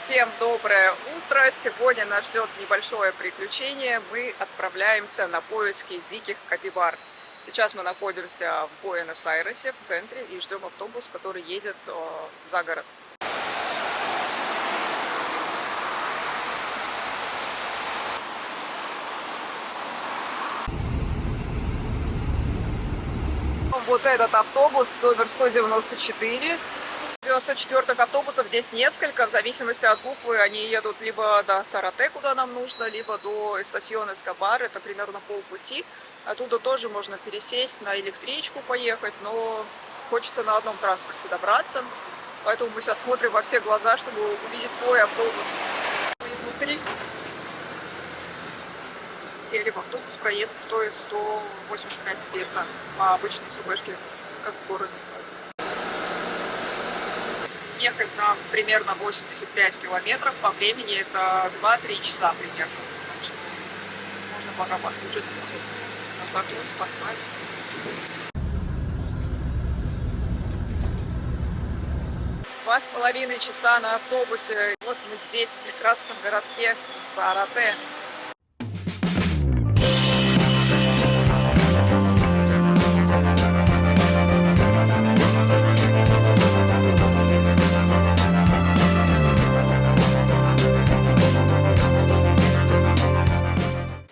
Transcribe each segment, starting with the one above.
Всем доброе утро! Сегодня нас ждет небольшое приключение. Мы отправляемся на поиски диких капибар. Сейчас мы находимся в Буэнос-Айресе, в центре, и ждем автобус, который едет за город. Вот этот автобус, номер 194. 94-х автобусов здесь несколько, в зависимости от буквы. Они едут либо до Сарате, куда нам нужно, либо до Эстасьон Эскобар, это примерно полпути. Оттуда тоже можно пересесть, на электричку поехать, но хочется на одном транспорте добраться. Поэтому мы сейчас смотрим во все глаза, чтобы увидеть свой автобус. И внутри сели в автобус, проезд стоит 185 песо по обычной субэшке, как в городе. Ехать нам примерно 85 километров, по времени это 2-3 часа примерно. Так что можно пока послушать музыку, отдохнуть, поспать. Два с половиной часа на автобусе. Вот мы здесь, в прекрасном городке Сарате.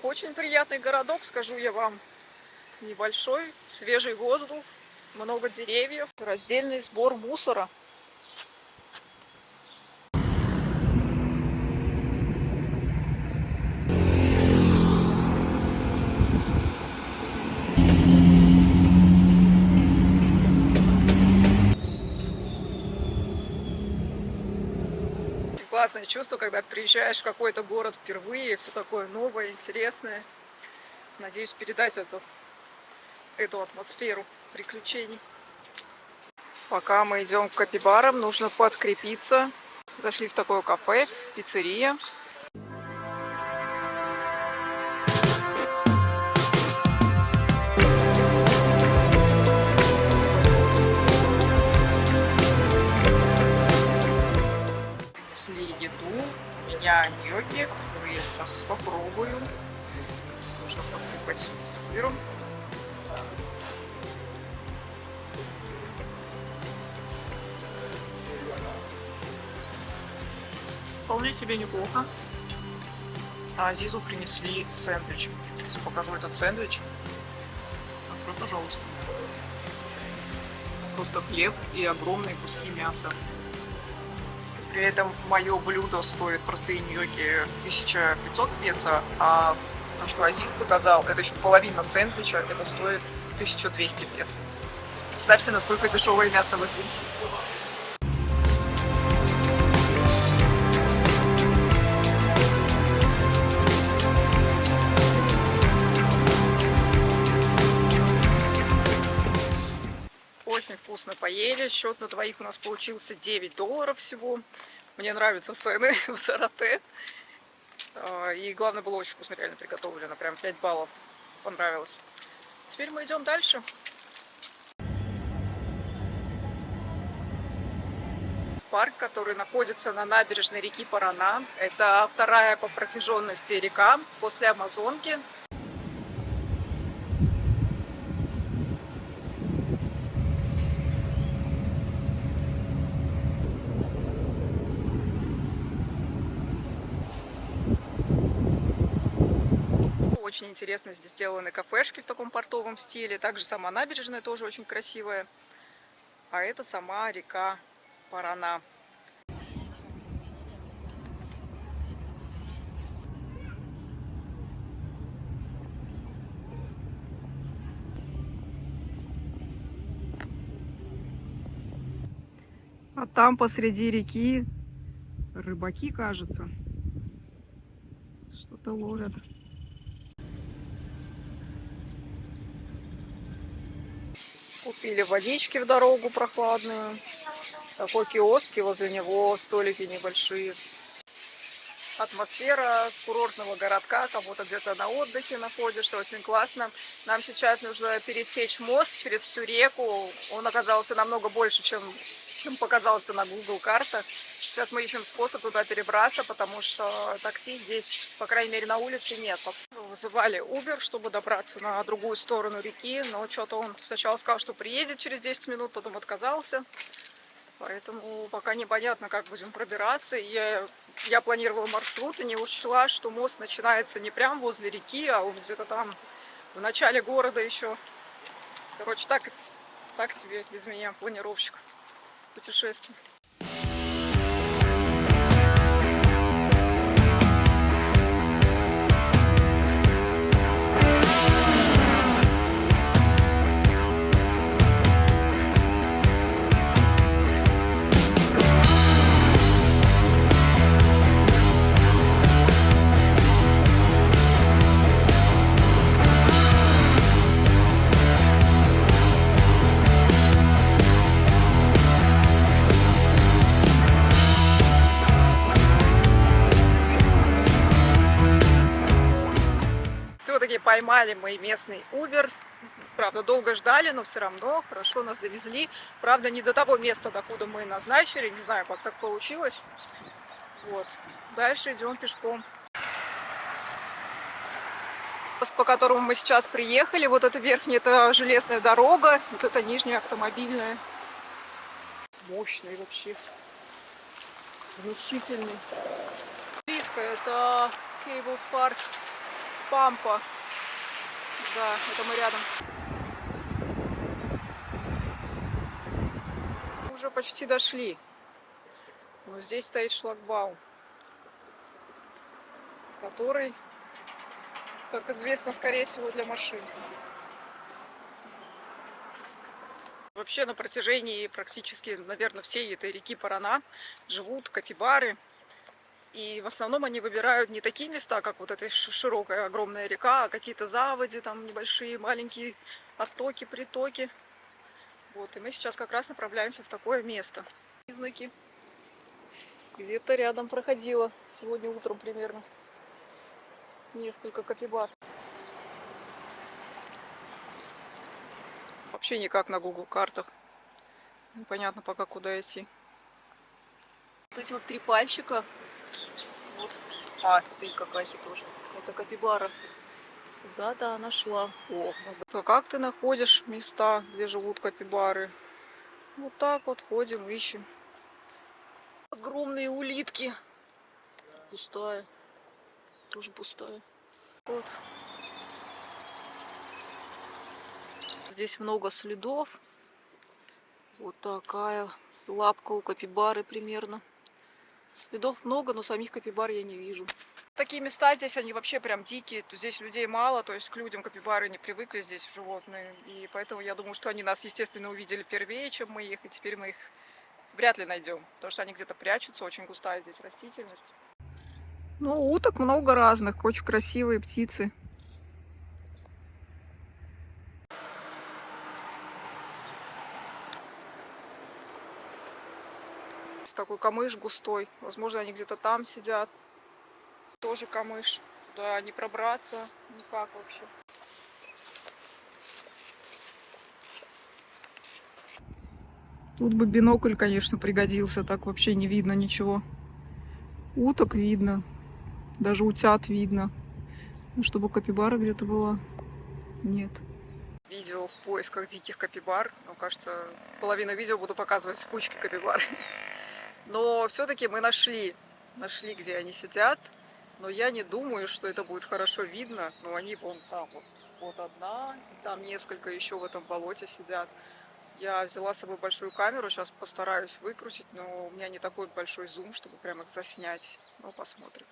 Очень приятный городок, скажу я вам. Небольшой, свежий воздух, много деревьев, раздельный сбор мусора. Классное чувство, когда приезжаешь в какой-то город впервые, все такое новое, интересное. Надеюсь передать эту атмосферу приключений. Пока мы идем к капибарам, нужно подкрепиться. Зашли в такое кафе, пиццерия. Принесли еду. У меня ньокки, которые я сейчас попробую. Нужно посыпать сыром. Вполне себе неплохо. А Азизу принесли сэндвич. Сейчас покажу этот сэндвич. Открой, пожалуйста. Просто хлеб и огромные куски мяса. При этом мое блюдо стоит, простые ньокки, 1500 песо, а то, что Азиз заказал, это еще половина сэндвича, это стоит 1200 песо. Представьте, насколько дешевое мясо в Аргентине. Очень вкусно поели. Счет на двоих у нас получился $9 всего. Мне нравятся цены в Сарате. И главное, было очень вкусно реально приготовлено. Прям 5 баллов. Понравилось. Теперь мы идем дальше. Парк, который находится на набережной реки Парана. Это вторая по протяженности река после Амазонки. Очень интересно здесь сделаны кафешки в таком портовом стиле. Также сама набережная тоже очень красивая. А это сама река Парана. А там посреди реки рыбаки, кажется, что-то ловят. Купили водички в дорогу прохладную. Такой киоск, и возле него столики небольшие. Атмосфера курортного городка, как будто где-то на отдыхе находишься, очень классно. Нам сейчас нужно пересечь мост через всю реку. Он оказался намного больше, чем чем показался на Google картах. Сейчас мы ищем способ туда перебраться, потому что такси здесь, по крайней мере, на улице нет. Вызывали Uber, чтобы добраться на другую сторону реки, но что-то он сначала сказал, что приедет через 10 минут, потом отказался. Поэтому пока непонятно, как будем пробираться. Я планировала маршрут и не учла, что мост начинается не прямо возле реки, а он где-то там в начале города еще. Короче, так себе без меня планировщик путешествий. Все-таки поймали мы местный Uber. Правда, долго ждали, но все равно хорошо нас довезли. Правда, не до того места, докуда мы назначили. Не знаю, как так получилось. Вот. Дальше идем пешком. Мост, по которому мы сейчас приехали, вот это верхняя, это железная дорога, вот это нижняя автомобильная. Мощный вообще. Внушительный. Близко это Кейбл Парк. Пампа. Да, это мы рядом. Уже почти дошли. Но здесь стоит шлагбаум, который, как известно, скорее всего, для машин. Вообще на протяжении практически, наверное, всей этой реки Парана живут капибары. И в основном они выбирают не такие места, как вот эта широкая, огромная река, а какие-то заводи, там небольшие, маленькие оттоки, притоки. Вот, и мы сейчас как раз направляемся в такое место. Признаки. Где-то рядом проходило сегодня утром примерно несколько капибар. Вообще никак на Google картах. Непонятно пока куда идти. Вот эти вот три пальчика. Вот. А, ты какахи тоже. Это капибара. Да-да, нашла. О, а как ты находишь места, где живут капибары? Вот так вот ходим, ищем. Огромные улитки. Пустая. Тоже пустая. Вот. Здесь много следов. Вот такая лапка у капибары примерно. Следов много, но самих капибар я не вижу. Такие места здесь, они вообще прям дикие. Здесь людей мало, то есть к людям капибары не привыкли здесь животные. И поэтому я думаю, что они нас, естественно, увидели первее, чем мы их. И теперь мы их вряд ли найдем, потому что они где-то прячутся. Очень густая здесь растительность. Ну, уток много разных, очень красивые птицы. Такой камыш густой. Возможно, они где-то там сидят. Тоже камыш. Туда не пробраться никак вообще. Тут бы бинокль, конечно, пригодился. Так вообще не видно ничего. Уток видно. Даже утят видно. Но чтобы капибара где-то была, нет. Видео в поисках диких капибар. Ну, кажется, половину видео буду показывать кучки капибар. Но все-таки мы нашли, где они сидят. Но я не думаю, что это будет хорошо видно. Но они вон там, вот одна, и там несколько еще в этом болоте сидят. Я взяла с собой большую камеру, сейчас постараюсь выкрутить, но у меня не такой большой зум, чтобы прям их заснять. Ну, посмотрим.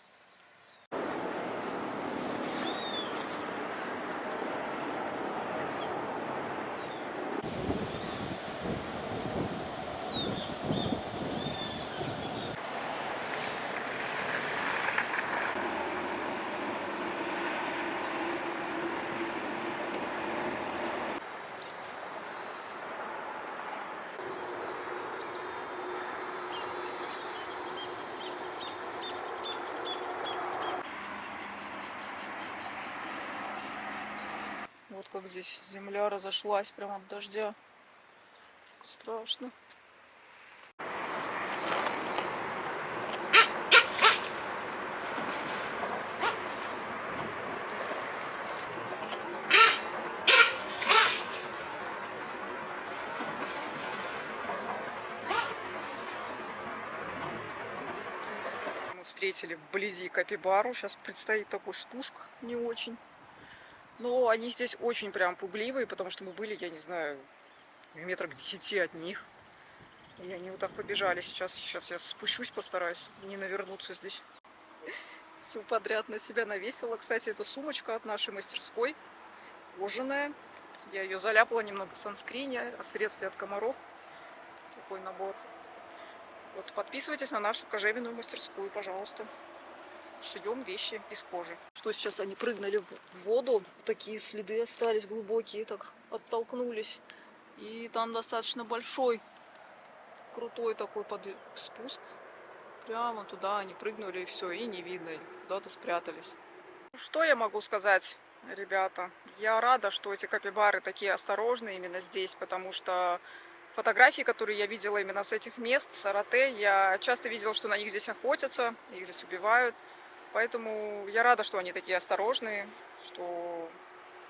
Вот как здесь земля разошлась прямо от дождя. Страшно. встретили вблизи капибару. Сейчас предстоит такой спуск, не очень. Но они здесь очень прям пугливые, потому что мы были, я не знаю, в метрах 10 от них. И они вот так побежали сейчас. Сейчас я спущусь, постараюсь не навернуться здесь. Все подряд на себя навесила. Кстати, это сумочка от нашей мастерской. Кожаная. Я ее заляпала немного в санскрине, о средстве от комаров. Такой набор. Вот подписывайтесь на нашу кожевенную мастерскую, пожалуйста. Шьем вещи из кожи. Что сейчас они прыгнули в воду. Такие следы остались глубокие, так оттолкнулись. И там достаточно большой, крутой такой спуск. Прямо туда они прыгнули, и все, и не видно их. Куда-то спрятались. Что я могу сказать, ребята? Я рада, что эти капибары такие осторожные именно здесь, потому что фотографии, которые я видела именно с этих мест, с Сарате, я часто видела, что на них здесь охотятся, их здесь убивают. Поэтому я рада, что они такие осторожные, что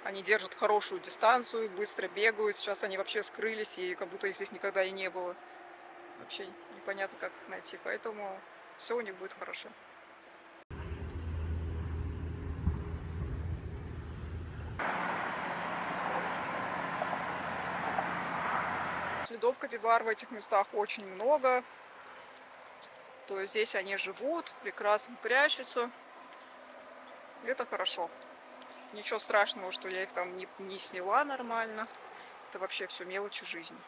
они держат хорошую дистанцию, быстро бегают. Сейчас они вообще скрылись, и как будто их здесь никогда и не было. Вообще непонятно, как их найти. Поэтому все у них будет хорошо. Следов капибар в этих местах очень много. То есть здесь они живут, прекрасно прячутся. Это хорошо. Ничего страшного, что я их там не сняла нормально. Это вообще все мелочи жизни.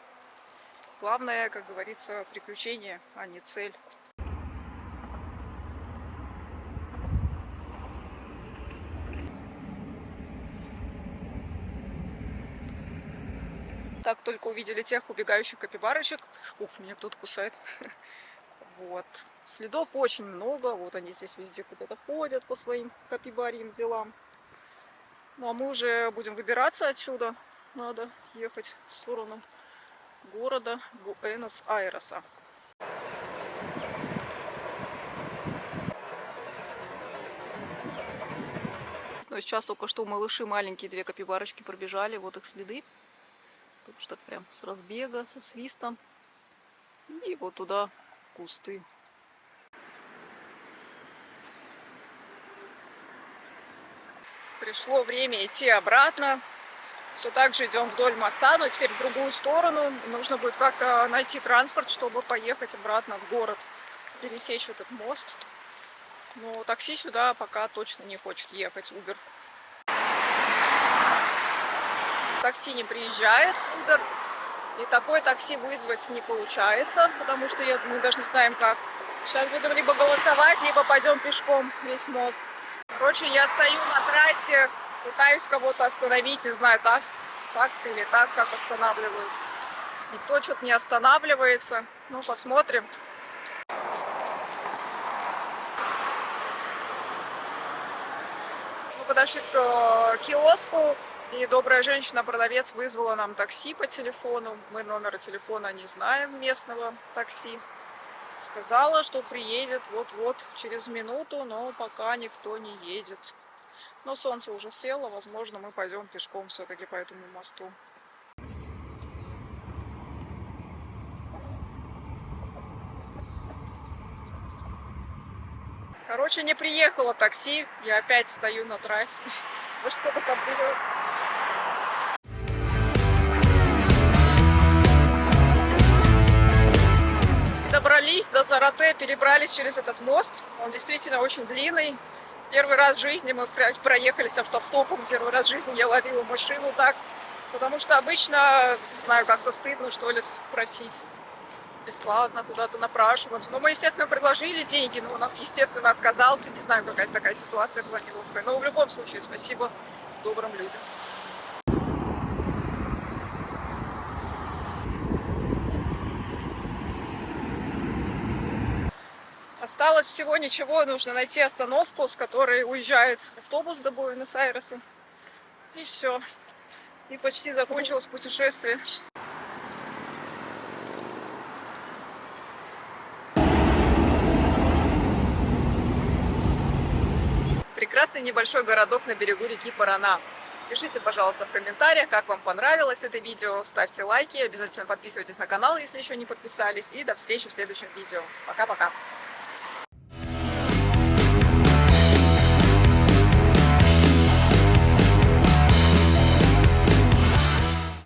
Главное, как говорится, приключение, а не цель. Так только увидели тех убегающих капибарочек. Ух, меня кто-то кусает. Вот. Следов очень много. Вот они здесь везде куда-то ходят по своим капибарьим делам. Ну а мы уже будем выбираться отсюда. Надо ехать в сторону города Буэнос-Айреса. Но сейчас только что малыши маленькие, две капибарочки пробежали. Вот их следы. Только что прям с разбега, со свистом. И вот туда, в кусты. Пришло время идти обратно. Все так же идем вдоль моста, но теперь в другую сторону. И нужно будет как-то найти транспорт, чтобы поехать обратно в город, пересечь этот мост. Но такси сюда пока точно не хочет ехать, Uber. Такси не приезжает, Uber. И такое такси вызвать не получается, потому что мы даже не знаем как. Сейчас будем либо голосовать, либо пойдем пешком весь мост. Короче, я стою на трассе, пытаюсь кого-то остановить, не знаю, так или так, как останавливают. Никто что-то не останавливается. Ну, посмотрим. Мы подошли к киоску, и добрая женщина-продавец вызвала нам такси по телефону. Мы номера телефона не знаем местного такси. Сказала, что приедет вот-вот через минуту, но пока никто не едет. Но солнце уже село, возможно, мы пойдем пешком все-таки по этому мосту. Короче, не приехало такси, я опять стою на трассе. Вот что-то подберет. Добрались до Сарате, перебрались через этот мост. Он действительно очень длинный. Первый раз в жизни мы проехались автостопом. Первый раз в жизни я ловила машину так. Потому что обычно, не знаю, как-то стыдно, что ли, спросить бесплатно куда-то напрашиваться. Но мы, естественно, предложили деньги, но он, естественно, отказался. Не знаю, какая-то такая ситуация была неловкая. Но в любом случае, спасибо добрым людям. Осталось всего ничего, нужно найти остановку, с которой уезжает автобус до Буэнос-Айреса. И все. И почти закончилось путешествие. Прекрасный небольшой городок на берегу реки Парана. Пишите, пожалуйста, в комментариях, как вам понравилось это видео. Ставьте лайки, обязательно подписывайтесь на канал, если еще не подписались. И до встречи в следующем видео. Пока-пока.